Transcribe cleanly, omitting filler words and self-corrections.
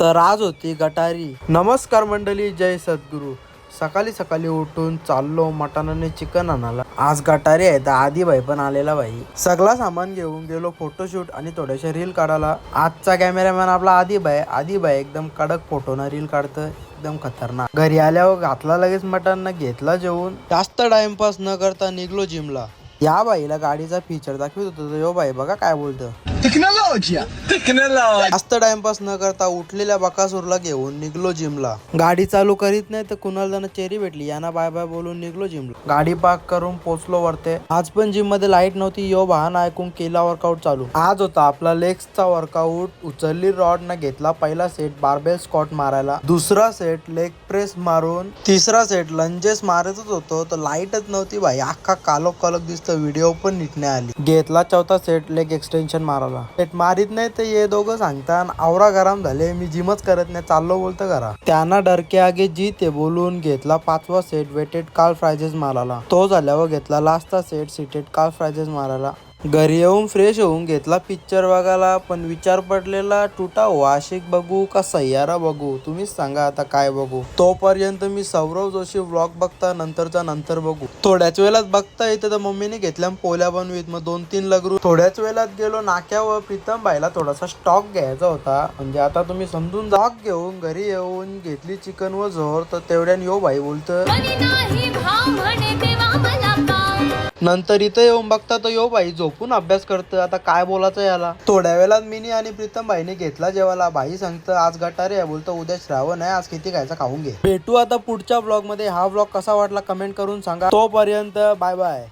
तर आज होती गटारी। नमस्कार मंडळी, जय सद्गुरू। सकाळी सकाळी उठून चाललो मटण आणि चिकन आणायला। आज गटारी आहे तर आधी भाई पण आलेला भाई। सगळा सामान घेऊन गेलो फोटोशूट आणि थोडेसे रील काढायला। आजचा कॅमेरामॅन आपला आधी भाई एकदम कडक फोटो ना रील काढतं, एकदम खतरनाक। घरी आल्यावर घातला लगेच मटण न घेतला जेवून। जास्त टाइमपास न करता निघलो जिमला। या बाईला गाडीचा फीचर दाखवत होतो, यो बाई बघा काय बोलतो, टेक्नॉलॉजी। जास्त टाइमपास न करता उठलेल्या बकासूरला घेऊन निघलो जिमला। गाडी चालू करीत नाही तर कुणाल जण चेरी भेटली, यांना बाय बाय बोलून निघलो जिमला। गाडी पार्क करून पोचलो वरते। आज पण जिम मध्ये लाईट नव्हती, यो बहाणा ऐकून केला वर्कआउट चालू। आज होता आपला लेग्सचा वर्कआउट। उचलली रॉड न घेतला पहिला सेट बारबेल स्क्वॉट मारायला, दुसरा सेट लेग प्रेस मारून, तिसरा सेट लंजेस मारतच होतो तर लाईटच नव्हती भाई, अख्खा कालोख कालोख दिसतो। व्हिडिओ पण नीट नाही आली। घेतला चौथा सेट लेग एक्सटेन्शन मारायला। सेट मारित नाही तर ये दोघं सांगता आवरा गरम झाले, मी जिमच करत नाही चाललो बोलतो घरा। त्यांना डरके आगे जीत बोलून घेतला पाचवा सेट वेटेड काल फ्रायजेस मारायला। तो झाल्यावर घेतला लास्टचा सेट सीटेड काल फ्रायजेस मारायला। घरी येऊन फ्रेश होऊन घेतला पिक्चर बघायला, पण विचार पडलेला टुटा हुआ आशिक बघू का सय्यारा बघू, तुम्हीच सांगा आता काय बघू। तोपर्यंत मी सौरव जोशी व्लॉग बघता नंतरचा नंतर बघू। थोड्याच वेळात बघता येतं तर मम्मीने घेतल्या पोल्या बनवीत, मग 2-3 लगरू। थोड्याच वेळात गेलो नाक्यावर, प्रीतम भाईला थोडासा स्टॉक घ्यायचा होता, म्हणजे आता तुम्ही समजून स्टॉक घेऊन घरी येऊन घेतली चिकन व झोर, तर तेवढ्यान यो भाई बोलतं नंतर इथं येऊन बघता तर यो भाई झोपून अभ्यास करतं। आता काय बोलायचं याला। थोड्या वेळात मिनी आणि प्रीतम भाईने घेतला जेवायला। भाई सांगतं आज गटारी आहे, बोलतो उद्या श्रावण आहे, आज किती खायचं खाऊन घे। भेटू आता पुढच्या ब्लॉग मध्ये। हा ब्लॉग कसा वाटला कमेंट करून सांगा। तोपर्यंत बाय बाय।